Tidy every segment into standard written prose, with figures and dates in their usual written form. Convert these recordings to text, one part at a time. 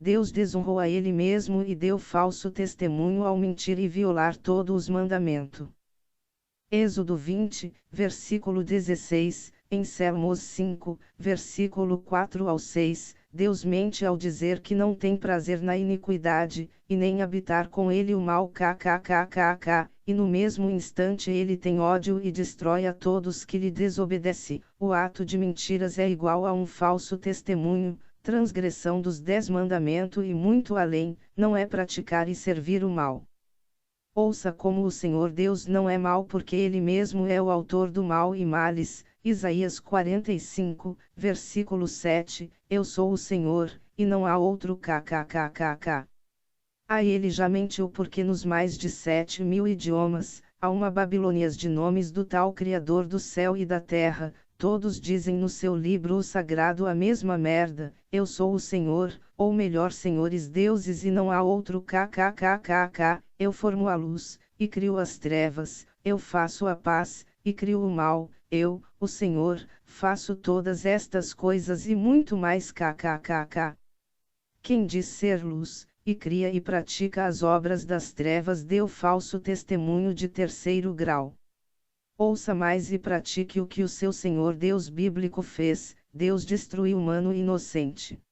Deus desonrou a ele mesmo e deu falso testemunho ao mentir e violar todos os mandamentos. Êxodo 20, versículo 16, em Salmos 5, versículo 4 ao 6, Deus mente ao dizer que não tem prazer na iniquidade, e nem habitar com ele o mal kkkk, e no mesmo instante ele tem ódio e destrói a todos que lhe desobedecem. O ato de mentiras é igual a um falso testemunho, transgressão dos 10 mandamentos e muito além, não é praticar e servir o mal. Ouça como o Senhor Deus não é mau porque Ele mesmo é o autor do mal e males. Isaías 45, versículo 7, Eu sou o Senhor, e não há outro kkkk. A ele já mentiu porque nos mais de 7.000 idiomas, há uma Babilônias de nomes do tal Criador do céu e da terra, todos dizem no seu livro sagrado a mesma merda, eu sou o Senhor, ou melhor senhores deuses e não há outro kkkk, eu formo a luz, e crio as trevas, eu faço a paz, e crio o mal, eu, o Senhor, faço todas estas coisas e muito mais kkkk. Quem diz ser luz, e cria e pratica as obras das trevas deu falso testemunho de terceiro grau. Ouça mais e pratique o que o seu Senhor Deus bíblico fez, Deus destruiu o humano inocente.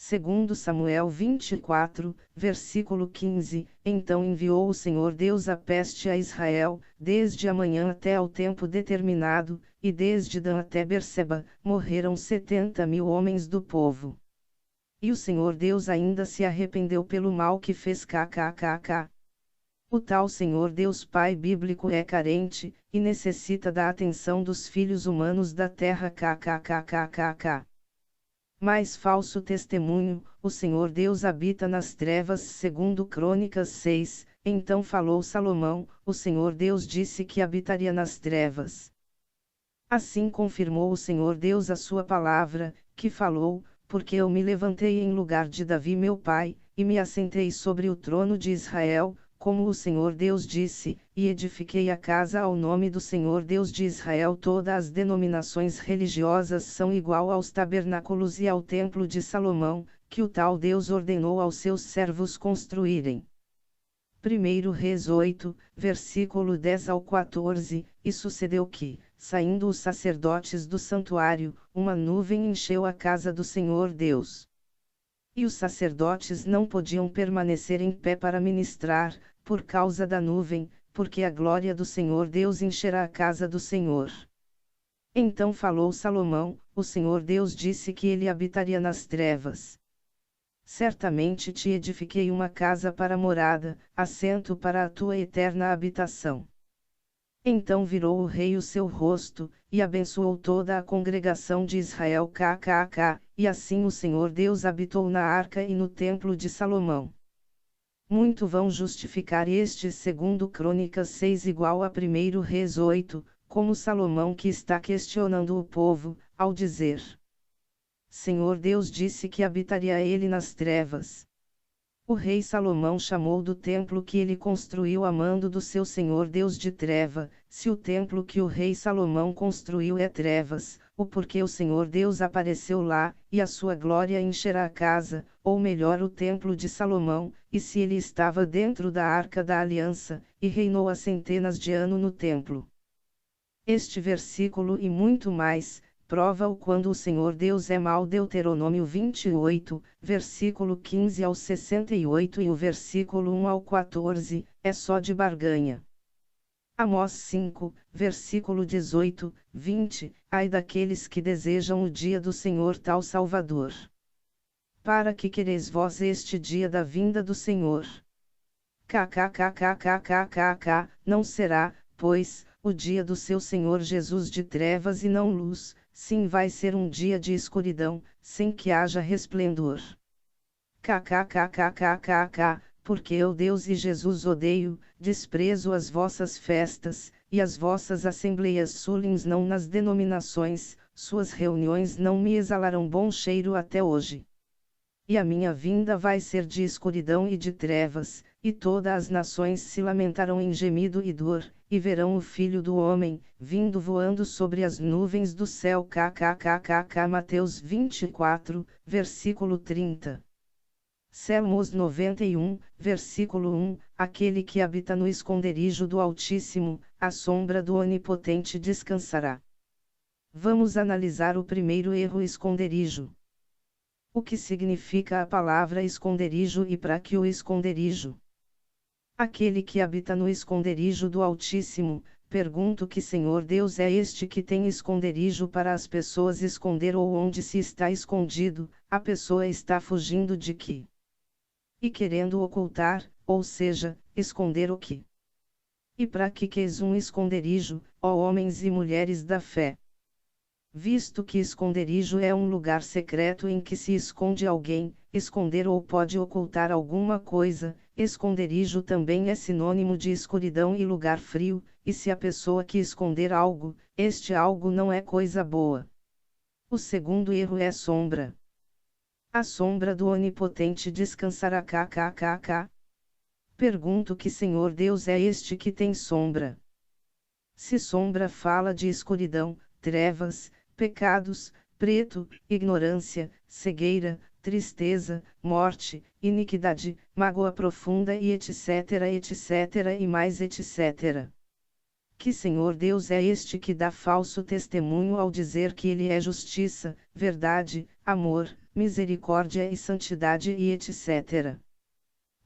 Segundo Samuel 24, versículo 15, Então enviou o Senhor Deus a peste a Israel, desde a manhã até ao tempo determinado, e desde Dan até Berseba, morreram 70.000 homens do povo. E o Senhor Deus ainda se arrependeu pelo mal que fez kkkk. O tal Senhor Deus Pai bíblico é carente, e necessita da atenção dos filhos humanos da terra kkkk. Mais falso testemunho, o Senhor Deus habita nas trevas segundo Crônicas 6, então falou Salomão, o Senhor Deus disse que habitaria nas trevas. Assim confirmou o Senhor Deus a sua palavra, que falou, porque eu me levantei em lugar de Davi meu pai, e me assentei sobre o trono de Israel, como o Senhor Deus disse, e edifiquei a casa ao nome do Senhor Deus de Israel. Todas as denominações religiosas são igual aos tabernáculos e ao templo de Salomão, que o tal Deus ordenou aos seus servos construírem. 1 Reis 8, versículo 10 ao 14, e sucedeu que, saindo os sacerdotes do santuário, uma nuvem encheu a casa do Senhor Deus. E os sacerdotes não podiam permanecer em pé para ministrar, por causa da nuvem, porque a glória do Senhor Deus encherá a casa do Senhor. Então falou Salomão, o Senhor Deus disse que ele habitaria nas trevas. Certamente te edifiquei uma casa para morada, assento para a tua eterna habitação. Então virou o rei o seu rosto, e abençoou toda a congregação de Israel kkkk, e assim o Senhor Deus habitou na arca e no templo de Salomão. Muito vão justificar este segundo Crônicas 6 igual a 1 Reis 8, como Salomão que está questionando o povo, ao dizer: Senhor Deus disse que habitaria ele nas trevas. O rei Salomão chamou do templo que ele construiu a mando do seu Senhor Deus de treva. Se o templo que o rei Salomão construiu é trevas, o porquê o Senhor Deus apareceu lá, e a sua glória encherá a casa, ou melhor o templo de Salomão, e se ele estava dentro da arca da aliança, e reinou há centenas de anos no templo. Este versículo e muito mais, prova-o quando o Senhor Deus é mau. Deuteronômio 28, versículo 15 ao 68 e o versículo 1 ao 14, é só de barganha. Amós 5, versículo 18, 20, ai daqueles que desejam o dia do Senhor tal Salvador. Para que quereis vós este dia da vinda do Senhor? Kkkkkkkk, não será, pois, o dia do seu Senhor Jesus de trevas e não luz, sim vai ser um dia de escuridão, sem que haja resplendor. Kkkkkk, porque eu Deus e Jesus odeio, desprezo as vossas festas, e as vossas assembleias solenes não nas denominações, suas reuniões não me exalarão bom cheiro até hoje. E a minha vinda vai ser de escuridão e de trevas, e todas as nações se lamentarão em gemido e dor, e verão o Filho do Homem, vindo voando sobre as nuvens do céu. Kkkkkk Mateus 24, versículo 30. Salmos 91, versículo 1, aquele que habita no esconderijo do Altíssimo, à sombra do Onipotente descansará. Vamos analisar o primeiro erro: esconderijo. O que significa a palavra esconderijo e para que o esconderijo? Aquele que habita no esconderijo do Altíssimo. Pergunto: que Senhor Deus é este que tem esconderijo para as pessoas esconder, ou onde se está escondido, a pessoa está fugindo de quê? E querendo ocultar, ou seja, esconder o quê? E para que queres um esconderijo, ó homens e mulheres da fé? Visto que esconderijo é um lugar secreto em que se esconde alguém, esconder ou pode ocultar alguma coisa, esconderijo também é sinônimo de escuridão e lugar frio, e se a pessoa que esconder algo, este algo não é coisa boa. O segundo erro é sombra. A sombra do Onipotente descansará. Kkkk. Pergunto: que Senhor Deus é este que tem sombra? Se sombra fala de escuridão, trevas, pecados, preto, ignorância, cegueira, tristeza, morte, iniquidade, mágoa profunda e etc, etc e mais etc. Que Senhor Deus é este que dá falso testemunho ao dizer que Ele é justiça, verdade, amor, misericórdia e santidade e etc.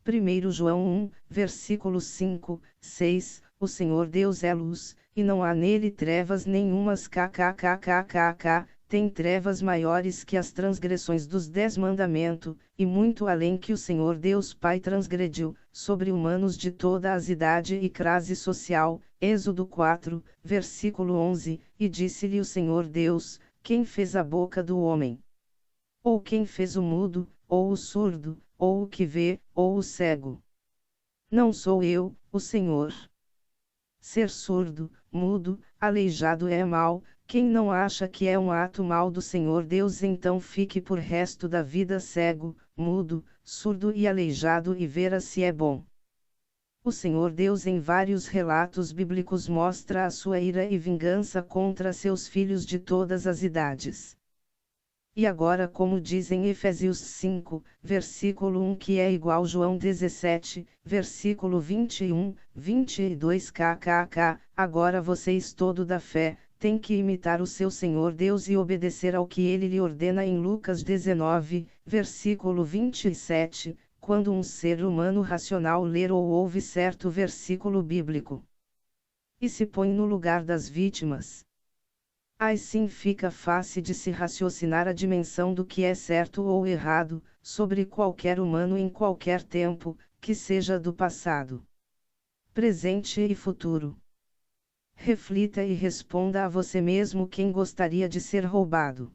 1 João 1, versículos 5, 6, o Senhor Deus é luz, e não há nele trevas nenhumas. Kkkkkk, tem trevas maiores que as transgressões dos 10 mandamentos, e muito além que o Senhor Deus Pai transgrediu, sobre humanos de toda as idade e classe social. Êxodo 4, versículo 11, e disse-lhe o Senhor Deus: quem fez a boca do homem? Ou quem fez o mudo, ou o surdo, ou o que vê, ou o cego? Não sou eu, o Senhor. Ser surdo, mudo, aleijado é mal. Quem não acha que é um ato mal do Senhor Deus, então fique por resto da vida cego, mudo, surdo e aleijado e verá se é bom. O Senhor Deus em vários relatos bíblicos mostra a sua ira e vingança contra seus filhos de todas as idades. E agora, como diz em Efésios 5, versículo 1, que é igual João 17, versículo 21, 22 kkk, agora vocês todo da fé, têm que imitar o seu Senhor Deus e obedecer ao que ele lhe ordena em Lucas 19, versículo 27, quando um ser humano racional ler ou ouve certo versículo bíblico e se põe no lugar das vítimas. Assim fica fácil de se raciocinar a dimensão do que é certo ou errado, sobre qualquer humano em qualquer tempo, que seja do passado, presente e futuro. Reflita e responda a você mesmo: quem gostaria de ser roubado?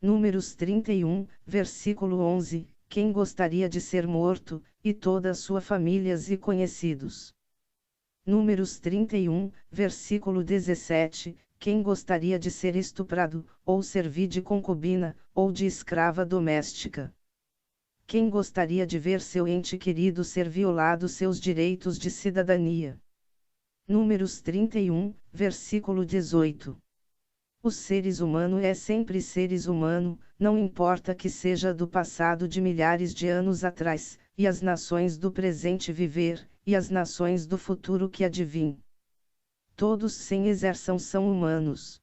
Números 31, versículo 11, quem gostaria de ser morto, e toda a sua família e conhecidos? Números 31, versículo 17, quem gostaria de ser estuprado, ou servir de concubina, ou de escrava doméstica? Quem gostaria de ver seu ente querido ser violado seus direitos de cidadania? Números 31, versículo 18. Os seres humanos é sempre seres humano, não importa que seja do passado de milhares de anos atrás, e as nações do presente viver, e as nações do futuro que advêm. Todos sem exceção são humanos.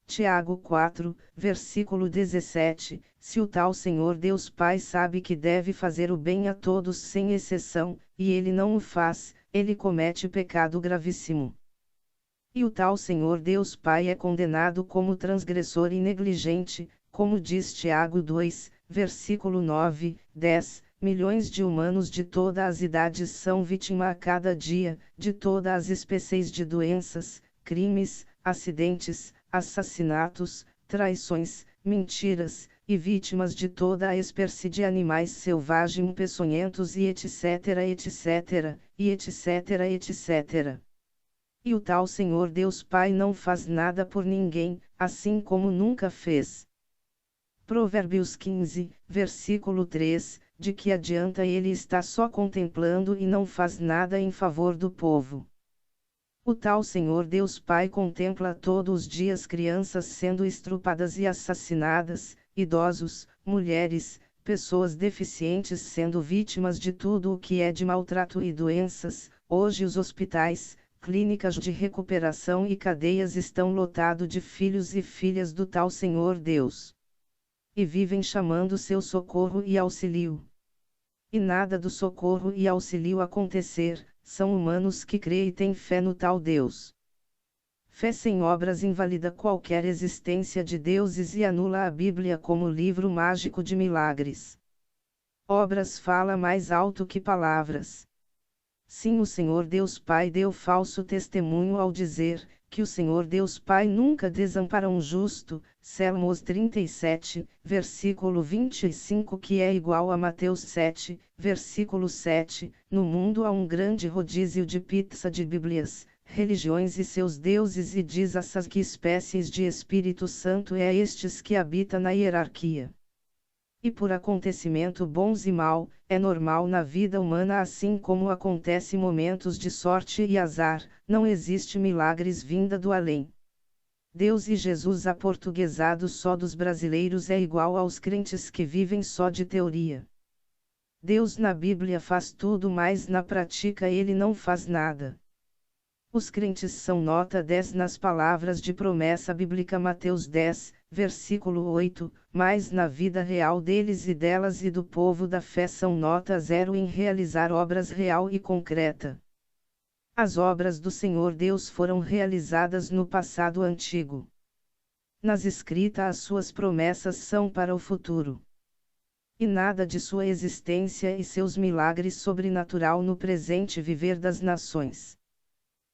Tiago 4, versículo 17, se o tal Senhor Deus Pai sabe que deve fazer o bem a todos sem exceção, e ele não o faz, ele comete pecado gravíssimo. E o tal Senhor Deus Pai é condenado como transgressor e negligente, como diz Tiago 2, versículo 9, 10, milhões de humanos de todas as idades são vítimas a cada dia, de todas as espécies de doenças, crimes, acidentes, assassinatos, traições, mentiras, e vítimas de toda a espécie de animais selvagens peçonhentos e etc, etc, e etc, etc. E o tal Senhor Deus Pai não faz nada por ninguém, assim como nunca fez. Provérbios 15, versículo 3, de que adianta ele estar só contemplando e não faz nada em favor do povo? O tal Senhor Deus Pai contempla todos os dias crianças sendo estrupadas e assassinadas, idosos, mulheres, pessoas deficientes sendo vítimas de tudo o que é de maltrato e doenças. Hoje os hospitais, clínicas de recuperação e cadeias estão lotados de filhos e filhas do tal Senhor Deus. E vivem chamando seu socorro e auxílio. E nada do socorro e auxílio acontecer, são humanos que creem e têm fé no tal Deus. Fé sem obras invalida qualquer existência de deuses e anula a Bíblia como livro mágico de milagres. Obras fala mais alto que palavras. Sim, o Senhor Deus Pai deu falso testemunho ao dizer que o Senhor Deus Pai nunca desampara um justo, Salmos 37, versículo 25, que é igual a Mateus 7, versículo 7, no mundo há um grande rodízio de pizza de Bíblias, religiões e seus deuses, e diz essas que espécies de Espírito Santo é estes que habita na hierarquia. E por acontecimento bons e mal, é normal na vida humana, assim como acontece momentos de sorte e azar, não existe milagres vinda do além. Deus e Jesus aportuguesado só dos brasileiros é igual aos crentes que vivem só de teoria. Deus na Bíblia faz tudo, mas na prática ele não faz nada. Os crentes são nota 10 nas palavras de promessa bíblica Mateus 10, versículo 8, mas na vida real deles e delas e do povo da fé são nota 0 em realizar obras real e concreta. As obras do Senhor Deus foram realizadas no passado antigo. Nas escritas as suas promessas são para o futuro. E nada de sua existência e seus milagres sobrenatural no presente viver das nações.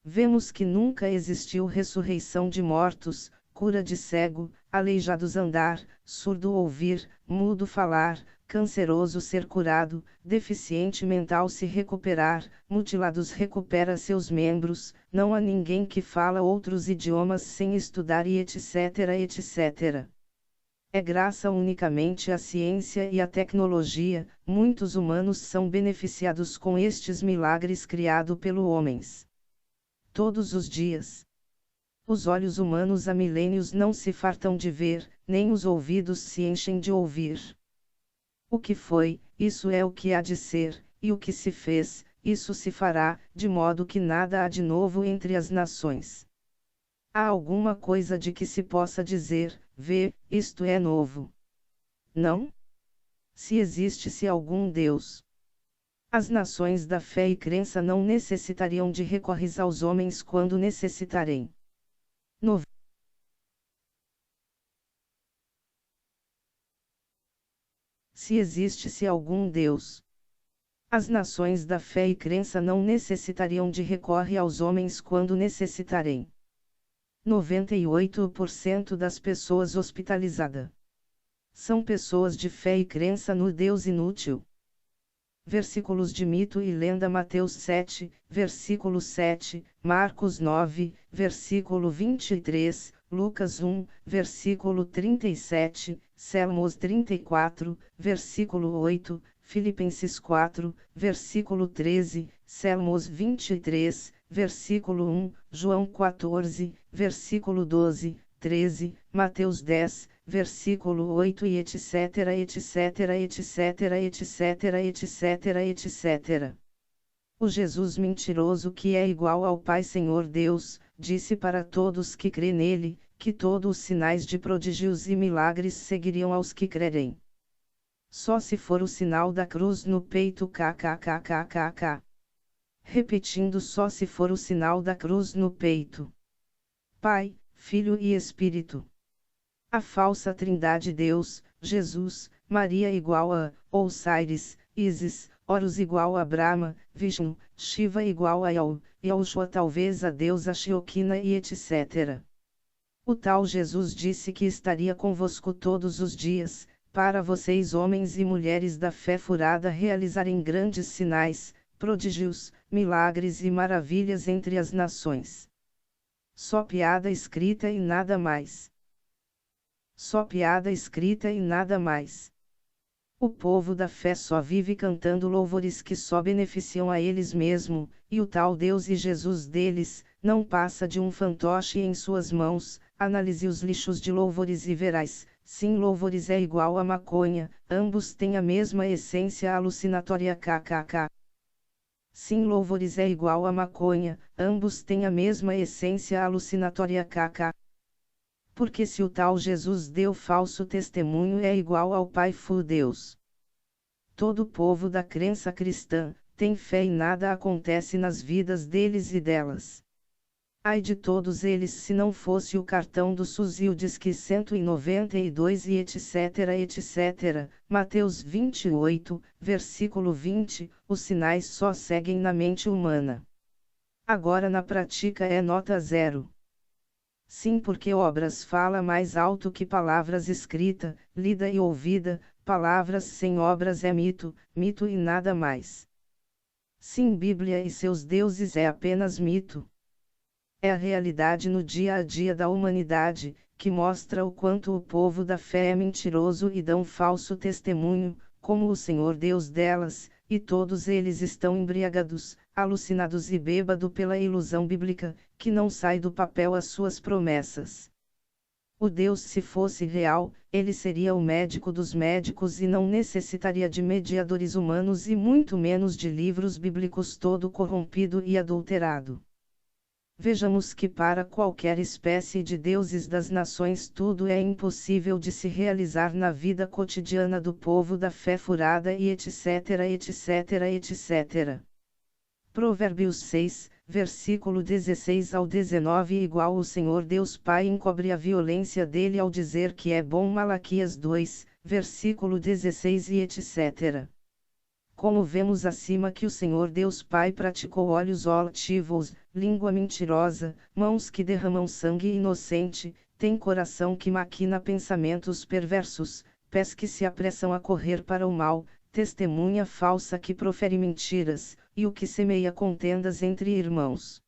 Vemos que nunca existiu ressurreição de mortos, cura de cego, aleijados andar, surdo ouvir, mudo falar, canceroso ser curado, deficiente mental se recuperar, mutilados recupera seus membros, não há ninguém que fala outros idiomas sem estudar e etc, etc. É graça unicamente à ciência e à tecnologia, muitos humanos são beneficiados com estes milagres criados pelo homens. Todos os dias. Os olhos humanos há milênios não se fartam de ver, nem os ouvidos se enchem de ouvir. O que foi, isso é o que há de ser, e o que se fez, isso se fará, de modo que nada há de novo entre as nações. Há alguma coisa de que se possa dizer, vê, isto é novo? Não? Se existe-se algum Deus. As nações da fé e crença não necessitariam de recorrer aos homens quando necessitarem. Se existe-se algum Deus. As nações da fé e crença não necessitariam de recorrer aos homens quando necessitarem. 98% das pessoas hospitalizadas são pessoas de fé e crença no Deus inútil. Versículos de mito e lenda Mateus 7, versículo 7, Marcos 9, versículo 23, Lucas 1, versículo 37, Salmos 34, versículo 8, Filipenses 4, versículo 13, Salmos 23, versículo 1, João 14, versículo 12, 13, Mateus 10, versículo 8 e etc, etc, etc, etc, etc, etc. O Jesus mentiroso que é igual ao Pai Senhor Deus, disse para todos que crê nele, que todos os sinais de prodígios e milagres seguiriam aos que crerem. Só se for o sinal da cruz no peito kkkkkk. Repetindo, só se for o sinal da cruz no peito. Pai, Filho e Espírito. A falsa trindade Deus, Jesus, Maria igual a, Osiris, Isis, Horus igual a Brahma, Vishnu, Shiva igual a Yahushua talvez a deusa Sheokina e etc. O tal Jesus disse que estaria convosco todos os dias, para vocês homens e mulheres da fé furada realizarem grandes sinais, prodígios, milagres e maravilhas entre as nações. Só piada escrita e nada mais. Só piada escrita e nada mais. O povo da fé só vive cantando louvores que só beneficiam a eles mesmos, e o tal Deus e Jesus deles, não passa de um fantoche em suas mãos. Analise os lixos de louvores e verás, sim, louvores é igual a maconha, ambos têm a mesma essência alucinatória kkk. Sim, louvores é igual a maconha, ambos têm a mesma essência alucinatória kkk. Porque se o tal Jesus deu falso testemunho é igual ao Pai Fu Deus. Todo o povo da crença cristã tem fé e nada acontece nas vidas deles e delas. Ai de todos eles se não fosse o cartão do SUS e o Disque 192 e etc etc. Mateus 28, versículo 20, os sinais só seguem na mente humana. Agora na prática é nota zero. Sim, porque obras fala mais alto que palavras escrita, lida e ouvida, palavras sem obras é mito, mito e nada mais. Sim, Bíblia e seus deuses é apenas mito. É a realidade no dia a dia da humanidade, que mostra o quanto o povo da fé é mentiroso e dão falso testemunho, como o Senhor Deus delas, e todos eles estão embriagados, alucinados e bêbados pela ilusão bíblica, que não sai do papel as suas promessas. O Deus, se fosse real, ele seria o médico dos médicos e não necessitaria de mediadores humanos e muito menos de livros bíblicos todo corrompido e adulterado. Vejamos que para qualquer espécie de deuses das nações tudo é impossível de se realizar na vida cotidiana do povo da fé furada e etc etc etc. Provérbios 6, versículo 16 ao 19 igual o Senhor Deus Pai encobre a violência dele ao dizer que é bom. Malaquias 2, versículo 16 e etc. Como vemos acima que o Senhor Deus Pai praticou olhos altivos, língua mentirosa, mãos que derramam sangue inocente, tem coração que maquina pensamentos perversos, pés que se apressam a correr para o mal, testemunha falsa que profere mentiras, e o que semeia contendas entre irmãos.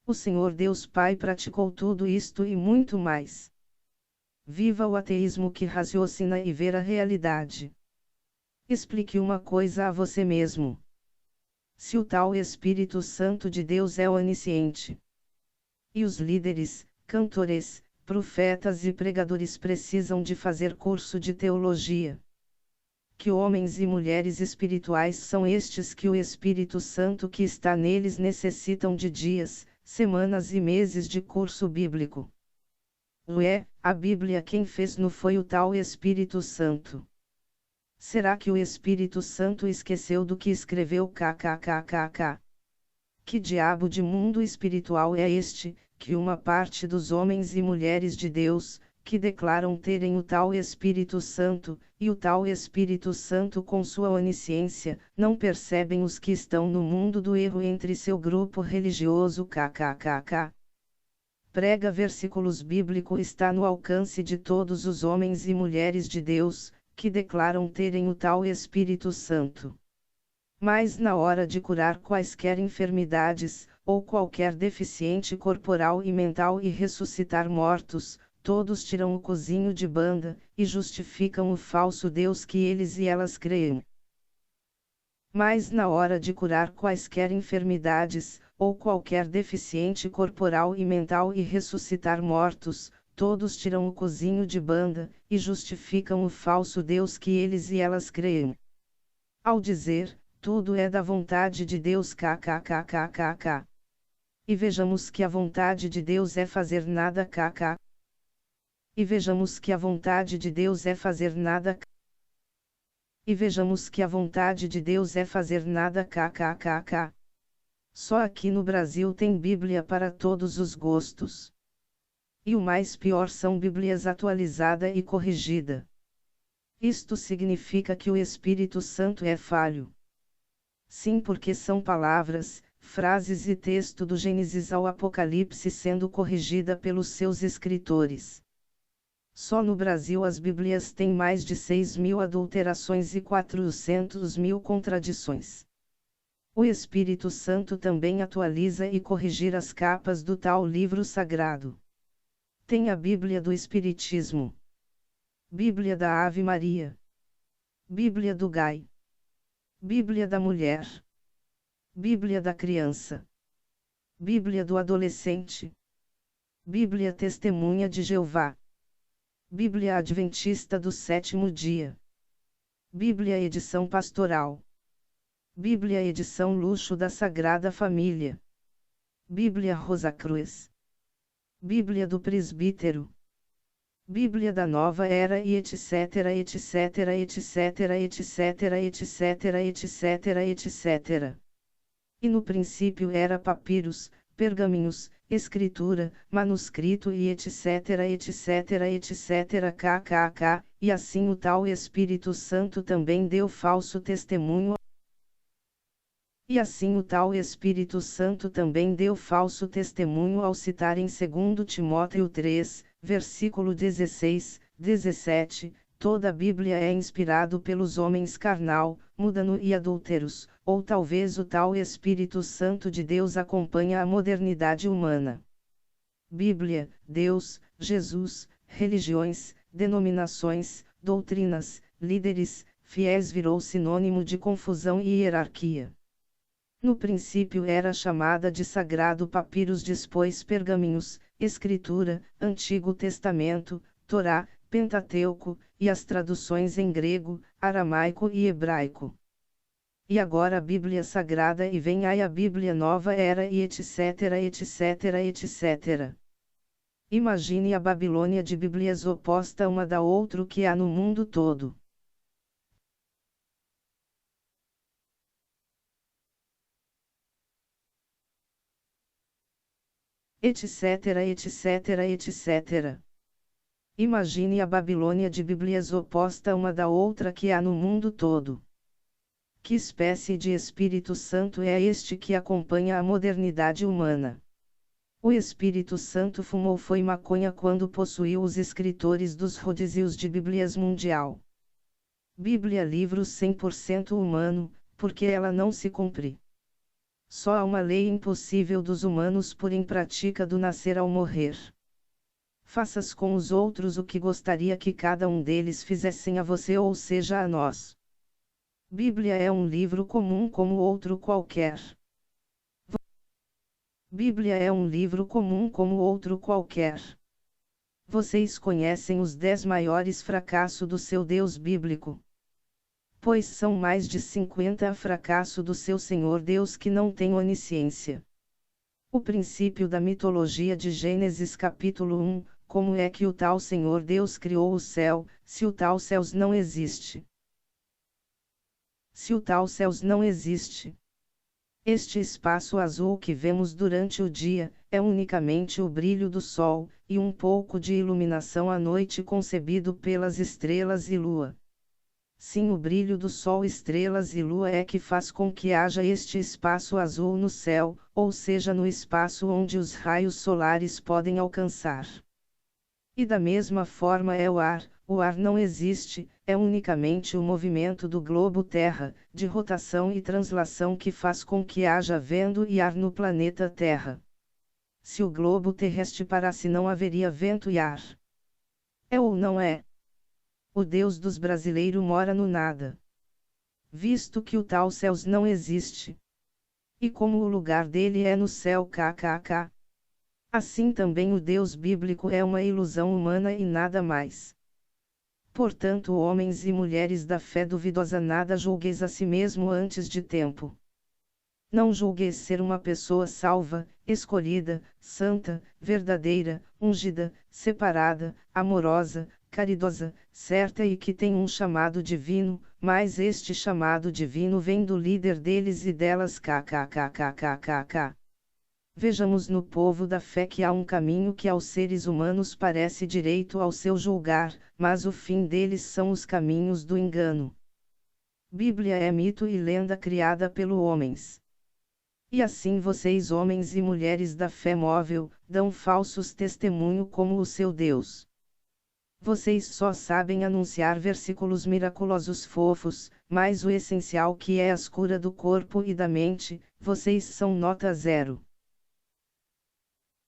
O Senhor Deus Pai praticou tudo isto e muito mais. Viva o ateísmo que raciocina e vê a realidade. Explique uma coisa a você mesmo. Se o tal Espírito Santo de Deus é onisciente, e os líderes, cantores, profetas e pregadores precisam de fazer curso de teologia, que homens e mulheres espirituais são estes que o Espírito Santo que está neles necessitam de dias, semanas e meses de curso bíblico? Ué, a Bíblia quem fez não foi o tal Espírito Santo. Será que o Espírito Santo esqueceu do que escreveu kkkk? Que diabo de mundo espiritual é este, que uma parte dos homens e mulheres de Deus, que declaram terem o tal Espírito Santo, e o tal Espírito Santo com sua onisciência, não percebem os que estão no mundo do erro entre seu grupo religioso kkkk? Prega versículos bíblicos está no alcance de todos os homens e mulheres de Deus, que declaram terem o tal Espírito Santo. Mas na hora de curar quaisquer enfermidades, ou qualquer deficiente corporal e mental e ressuscitar mortos, todos tiram o cozinho de banda, e justificam o falso Deus que eles e elas creem. Mas na hora de curar quaisquer enfermidades, ou qualquer deficiente corporal e mental e ressuscitar mortos, todos tiram o cozinho de banda, e justificam o falso Deus que eles e elas creem. Ao dizer, tudo é da vontade de Deus kkkkkk. E vejamos que a vontade de Deus é fazer nada kk. E vejamos que a vontade de Deus é fazer nada. E vejamos que a vontade de Deus é fazer nada kkkk. Só aqui no Brasil tem Bíblia para todos os gostos. E o mais pior são Bíblias atualizada e corrigida. Isto significa que o Espírito Santo é falho. Sim, porque são palavras, frases e texto do Gênesis ao Apocalipse sendo corrigida pelos seus escritores. Só no Brasil as Bíblias têm mais de 6.000 adulterações e 400.000 contradições. O Espírito Santo também atualiza e corrigir as capas do tal livro sagrado. Tem a Bíblia do Espiritismo, Bíblia da Ave Maria, Bíblia do Gai, Bíblia da Mulher, Bíblia da Criança, Bíblia do Adolescente, Bíblia Testemunha de Jeová, Bíblia Adventista do Sétimo Dia. Bíblia Edição Pastoral. Bíblia Edição Luxo da Sagrada Família. Bíblia Rosa Cruz. Bíblia do Presbítero. Bíblia da Nova Era e etc, etc, etc, etc, etc, etc, etc. E no princípio era papiros, pergaminhos, escritura, manuscrito e etc, etc, etc, kkk, e assim o tal Espírito Santo também deu falso testemunho. E assim o tal Espírito Santo também deu falso testemunho ao citar em 2 Timóteo 3, versículo 16, 17, toda a Bíblia é inspirado pelos homens carnal, mundano e adúlteros, ou talvez o tal Espírito Santo de Deus acompanha a modernidade humana. Bíblia, Deus, Jesus, religiões, denominações, doutrinas, líderes, fiéis virou sinônimo de confusão e hierarquia. No princípio era chamada de Sagrado Papiros, depois Pergaminhos, Escritura, Antigo Testamento, Torá, Pentateuco, e as traduções em grego, aramaico e hebraico. E agora a Bíblia Sagrada e vem aí a Bíblia Nova Era e etc, etc, etc. Imagine a Babilônia de Bíblias oposta uma da outra que há no mundo todo. Etc, etc, etc. Imagine a Babilônia de Bíblias oposta uma da outra que há no mundo todo. Que espécie de Espírito Santo é este que acompanha a modernidade humana? O Espírito Santo fumou foi maconha quando possuiu os escritores dos rodízios de Bíblias mundial. Bíblia livro 100% humano, porque ela não se cumpre. Só há uma lei impossível dos humanos por em prática do nascer ao morrer. Faças com os outros o que gostaria que cada um deles fizessem a você ou seja a nós. Bíblia é um livro comum como outro qualquer. Bíblia é um livro comum como outro qualquer. Vocês conhecem os 10 maiores fracassos do seu Deus bíblico? Pois são mais de 50 fracassos do seu Senhor Deus que não tem onisciência. O princípio da mitologia de Gênesis capítulo 1, como é que o tal Senhor Deus criou o céu, se o tal céus não existe? Se o tal céus não existe. Este espaço azul que vemos durante o dia, é unicamente o brilho do sol, e um pouco de iluminação à noite concebido pelas estrelas e lua. Sim, o brilho do sol, estrelas e lua é que faz com que haja este espaço azul no céu, ou seja, no espaço onde os raios solares podem alcançar. E da mesma forma é o ar não existe, é unicamente o movimento do globo Terra, de rotação e translação que faz com que haja vento e ar no planeta Terra. Se o globo terrestre parasse não haveria vento e ar. É ou não é? O Deus dos brasileiros mora no nada. Visto que o tal céus não existe. E como o lugar dele é no céu kkk. Assim também o Deus bíblico é uma ilusão humana e nada mais. Portanto, homens e mulheres da fé duvidosa, nada julgueis a si mesmo antes de tempo. Não julgueis ser uma pessoa salva, escolhida, santa, verdadeira, ungida, separada, amorosa, caridosa, certa e que tem um chamado divino, mas este chamado divino vem do líder deles e delas kkkkkkk. Vejamos no povo da fé que há um caminho que aos seres humanos parece direito ao seu julgar, mas o fim deles são os caminhos do engano. Bíblia é mito e lenda criada pelo homens. E assim vocês, homens e mulheres da fé móvel, dão falsos testemunho como o seu Deus. Vocês só sabem anunciar versículos miraculosos fofos, mas o essencial que é a cura do corpo e da mente, vocês são nota zero.